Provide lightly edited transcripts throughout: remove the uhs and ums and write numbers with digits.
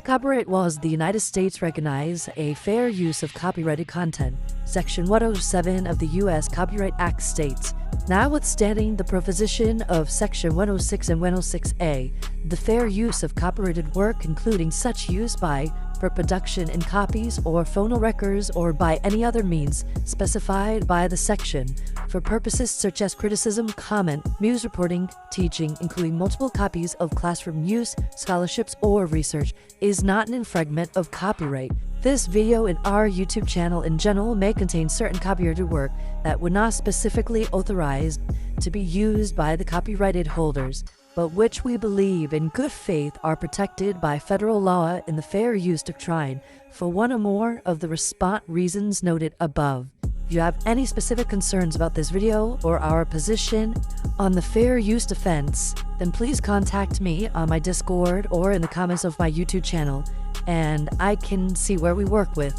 Copyright laws of the United States recognize a fair use of copyrighted content. Section 107 of the U.S. Copyright Act states, notwithstanding the provision of Section 106 and 106A, the fair use of copyrighted work, including such use by, for production in copies or phonorecords or by any other means specified by the section, for purposes such as criticism, comment, news reporting, teaching, including multiple copies of classroom use, scholarships, or research, is not an infringement of copyright. This video and our YouTube channel in general may contain certain copyrighted work that would not specifically authorized to be used by the copyrighted holders, but which we believe in good faith are protected by federal law in the fair use doctrine for one or more of the reasons noted above. If you have any specific concerns about this video or our position on the fair use defense, then please contact me on my Discord or in the comments of my YouTube channel, and I can see where we work with.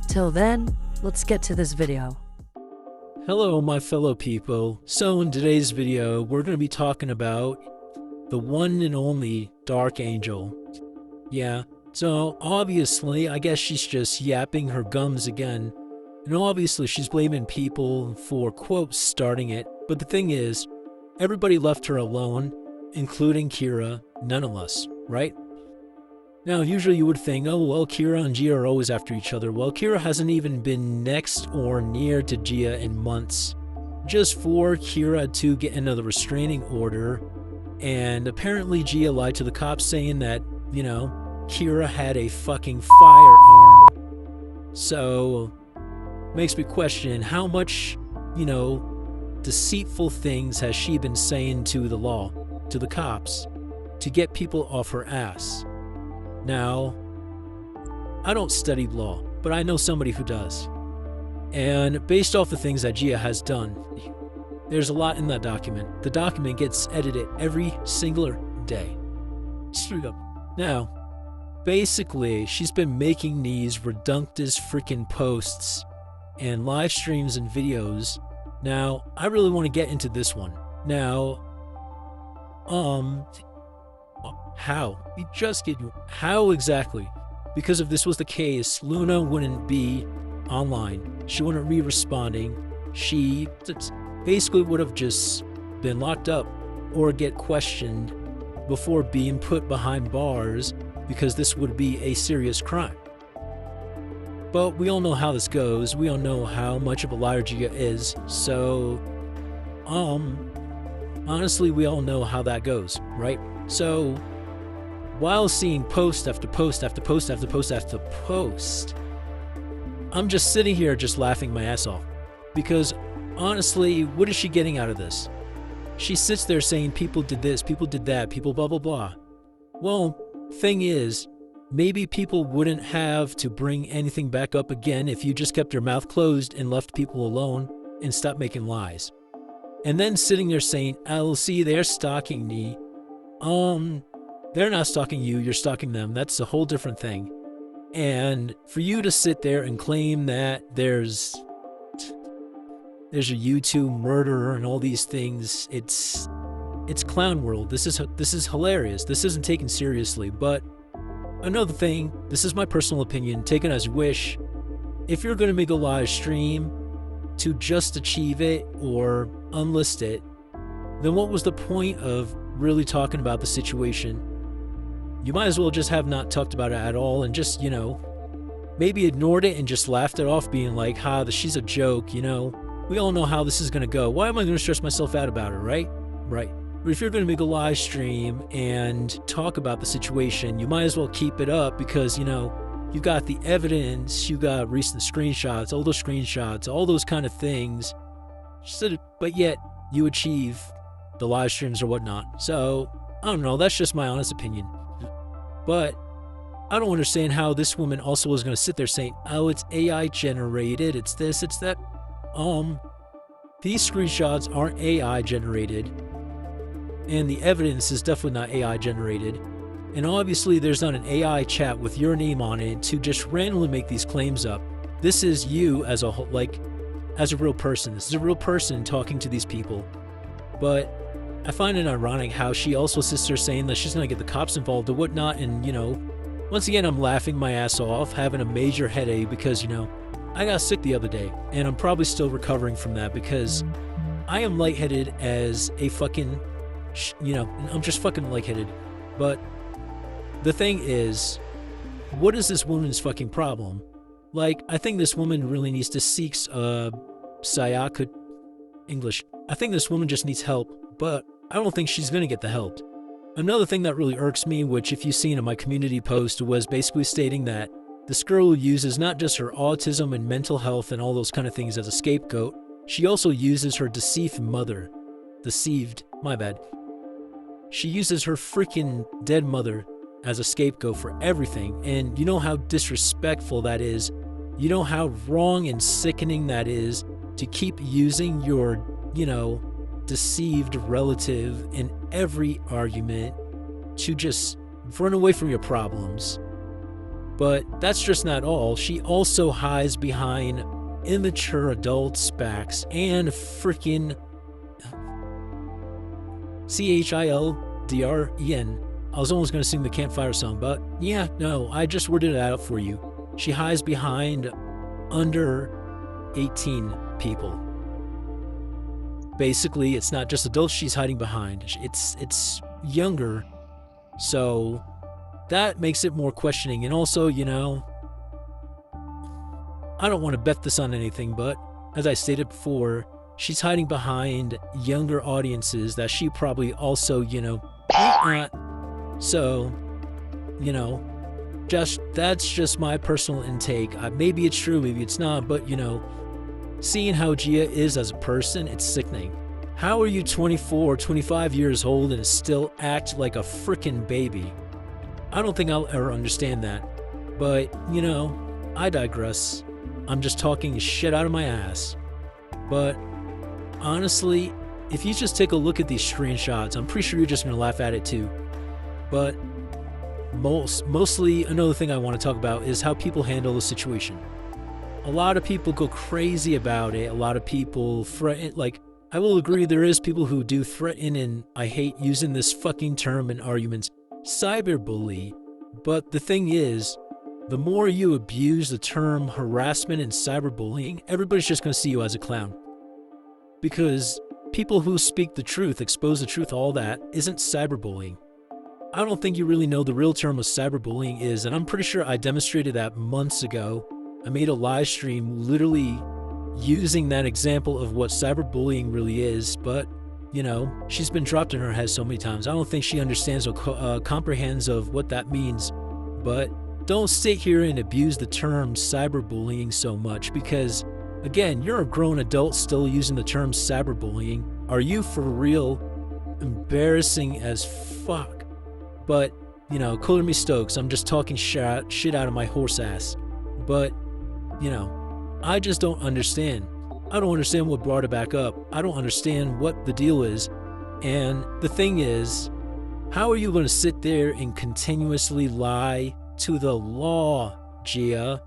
Till then, let's get to this video. Hello my fellow people. So in today's video, we're going to be talking about the one and only Dark Angel. Yeah, so obviously, I guess she's just yapping her gums again. And obviously she's blaming people for, quote, starting it. But the thing is, everybody left her alone, including Kira, none of us, right? Now, usually you would think, oh, well, Kira and Gia are always after each other. Well, Kira hasn't even been next or near to Gia in months. Just for Kira to get another restraining order. And apparently Gia lied to the cops saying that, you know, Kira had a fucking firearm. So, makes me question how much, you know, deceitful things has she been saying to the law, to the cops, to get people off her ass. Now, I don't study law, but I know somebody who does. And based off the things that Gia has done, there's a lot in that document. The document gets edited every single day. Straight up. Now, basically, she's been making these redundant freaking posts and live streams and videos. Now, I really want to get into this one. Now, how? We just get how exactly? Because if this was the case, Luna wouldn't be online. She wouldn't be responding. She basically would have just been locked up or get questioned before being put behind bars, because this would be a serious crime. But we all know how this goes. We all know how much of a liar Gia is. So, honestly, we all know how that goes, right? So, while seeing post after post after post after post after post, I'm just sitting here just laughing my ass off. Because, honestly, what is she getting out of this? She sits there saying people did this, people did that, people blah blah blah. Well, thing is, maybe people wouldn't have to bring anything back up again if you just kept your mouth closed and left people alone and stopped making lies. And then sitting there saying, oh, see, they're stalking me. They're not stalking you, you're stalking them. That's a whole different thing. And for you to sit there and claim that there's a YouTube murderer and all these things, it's clown world. This is hilarious. This isn't taken seriously. But another thing, this is my personal opinion, take it as you wish. If you're going to make a live stream to just achieve it or unlist it, then what was the point of really talking about the situation? You might as well just have not talked about it at all and just, you know, maybe ignored it and just laughed it off, being like, ha, she's a joke, you know. We all know how this is going to go. Why am I going to stress myself out about it, right? Right. But if you're going to make a live stream and talk about the situation, you might as well keep it up because, you know, you got the evidence, you got recent screenshots, all those kind of things. But yet, you achieve the live streams or whatnot. So, I don't know, that's just my honest opinion. But I don't understand how this woman also was going to sit there saying, oh, it's AI generated, it's this, it's that. These screenshots aren't AI generated. And the evidence is definitely not AI generated. And obviously there's not an AI chat with your name on it to just randomly make these claims up. This is you as a whole, like, as a real person. This is a real person talking to these people. But I find it ironic how she also sits there saying that she's going to get the cops involved or whatnot. And, you know, once again, I'm laughing my ass off, having a major headache because, you know, I got sick the other day. And I'm probably still recovering from that because I am lightheaded as a fucking, you know, I'm just fucking lightheaded. But the thing is, what is this woman's fucking problem? Like, I think this woman really needs to seek Sayaka English. I think this woman just needs help, but I don't think she's gonna get the help. Another thing that really irks me, which if you've seen in my community post, was basically stating that this girl uses not just her autism and mental health and all those kind of things as a scapegoat, she also uses her deceived mother. Deceived, my bad. She uses her freaking dead mother as a scapegoat for everything, and you know how disrespectful that is. You know how wrong and sickening that is to keep using your, you know, deceived relative in every argument to just run away from your problems. But that's just not all. She also hides behind immature adults' backs and freaking CHILDREN. I was almost going to sing the Campfire song, but yeah, no, I just worded it out for you. She hides behind under 18 people. Basically, it's not just adults she's hiding behind. It's younger, so that makes it more questioning. And also, you know, I don't want to bet this on anything, but as I stated before, she's hiding behind younger audiences that she probably also, you know, not. So, you know, that's just my personal intake. Maybe it's true, maybe it's not, but, you know, seeing how Gia is as a person, it's sickening. How are you 24 or 25 years old and still act like a freaking baby? I don't think I'll ever understand that. But, you know, I digress. I'm just talking shit out of my ass. But, honestly, if you just take a look at these screenshots, I'm pretty sure you're just going to laugh at it too. But mostly another thing I want to talk about is how people handle the situation. A lot of people go crazy about it. A lot of people threaten, like, I will agree there is people who do threaten, and I hate using this fucking term in arguments, cyberbully. But the thing is, the more you abuse the term harassment and cyberbullying, everybody's just going to see you as a clown. Because people who speak the truth, expose the truth, all that, isn't cyberbullying. I don't think you really know the real term of cyberbullying is, and I'm pretty sure I demonstrated that months ago. I made a live stream literally using that example of what cyberbullying really is, but, you know, she's been dropped in her head so many times. I don't think she understands or comprehends of what that means. But don't sit here and abuse the term cyberbullying so much because, again, you're a grown adult still using the term cyberbullying. Are you for real? Embarrassing as fuck. But, you know, color me Stokes, I'm just talking shit out of my horse ass. But, you know, I just don't understand. I don't understand what brought it back up. I don't understand what the deal is. And the thing is, how are you going to sit there and continuously lie to the law, Gia,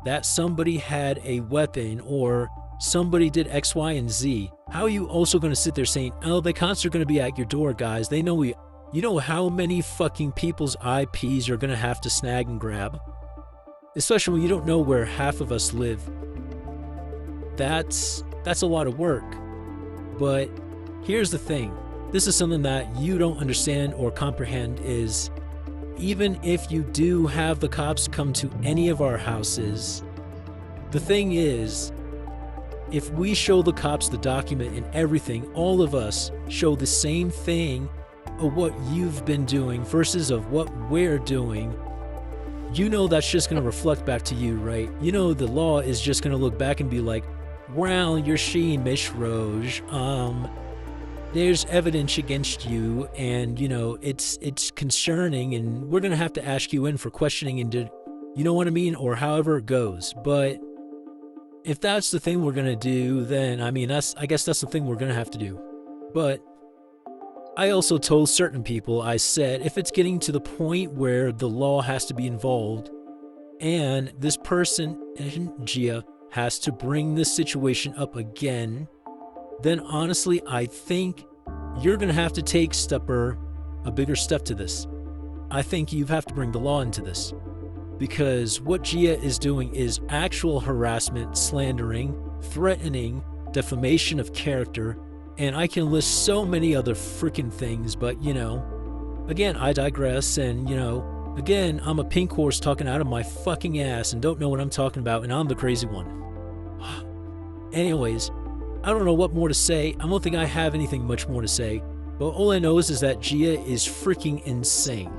that somebody had a weapon or somebody did X, Y, and Z? How are you also going to sit there saying, oh, the cops are going to be at your door, guys. They know we... You know how many fucking people's IPs you're going to have to snag and grab? Especially when you don't know where half of us live. That's a lot of work. But here's the thing. This is something that you don't understand or comprehend is even if you do have the cops come to any of our houses, the thing is, if we show the cops the document and everything, all of us show the same thing of what you've been doing versus of what we're doing, you know that's just going to reflect back to you, right? You know the law is just going to look back and be like, well, you're she, Miss Roj, there's evidence against you, and, you know, it's concerning, and we're going to have to ask you in for questioning, and you know what I mean? Or however it goes. But if that's the thing we're going to do, then, I mean, I guess that's the thing we're going to have to do. But I also told certain people, I said, if it's getting to the point where the law has to be involved and this person, Gia, has to bring this situation up again, then honestly, I think you're going to have to take a bigger step to this. I think you have to bring the law into this. Because what Gia is doing is actual harassment, slandering, threatening, defamation of character, and I can list so many other freaking things, but again, I digress, and again, I'm a pink horse talking out of my fucking ass and don't know what I'm talking about, and I'm the crazy one. Anyways, I don't know what more to say. I don't think I have anything much more to say, but all I know is that Gia is freaking insane.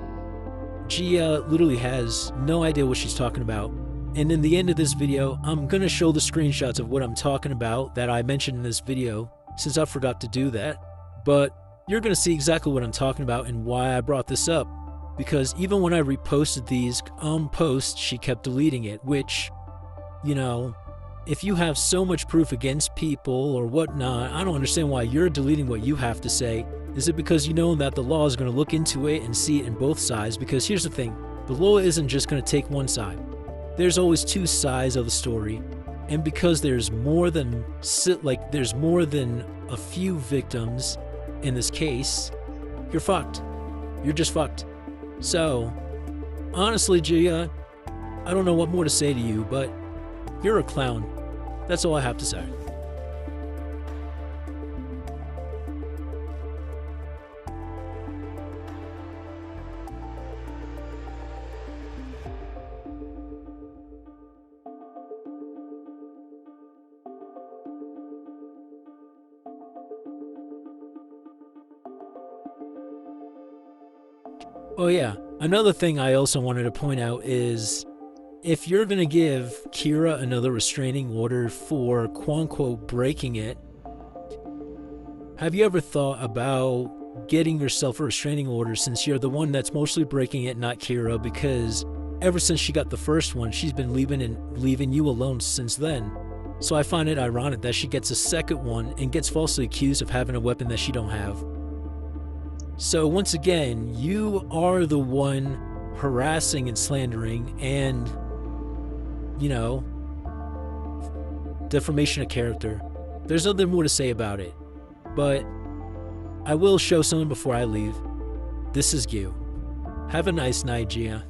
Gia literally has no idea what she's talking about. And in the end of this video, I'm going to show the screenshots of what I'm talking about that I mentioned in this video, since I forgot to do that. But you're going to see exactly what I'm talking about and why I brought this up. Because even when I reposted these posts, she kept deleting it, which, if you have so much proof against people or whatnot, I don't understand why you're deleting what you have to say. Is it because you know that the law is going to look into it and see it in both sides? Because here's the thing, the law isn't just going to take one side. There's always two sides of the story, and because there's more than a few victims in this case, you're fucked. You're just fucked. So, honestly, Gia, I don't know what more to say to you, but you're a clown. That's all I have to say. Oh yeah, another thing I also wanted to point out is, if you're going to give Kira another restraining order for quote-unquote breaking it, have you ever thought about getting yourself a restraining order, since you're the one that's mostly breaking it, not Kira? Because ever since she got the first one, she's been leaving you alone since then. So I find it ironic that she gets a second one and gets falsely accused of having a weapon that she don't have. So once again, you are the one harassing and slandering and, defamation of character. There's nothing more to say about it. But I will show something before I leave. This is you. Have a nice night, Gia.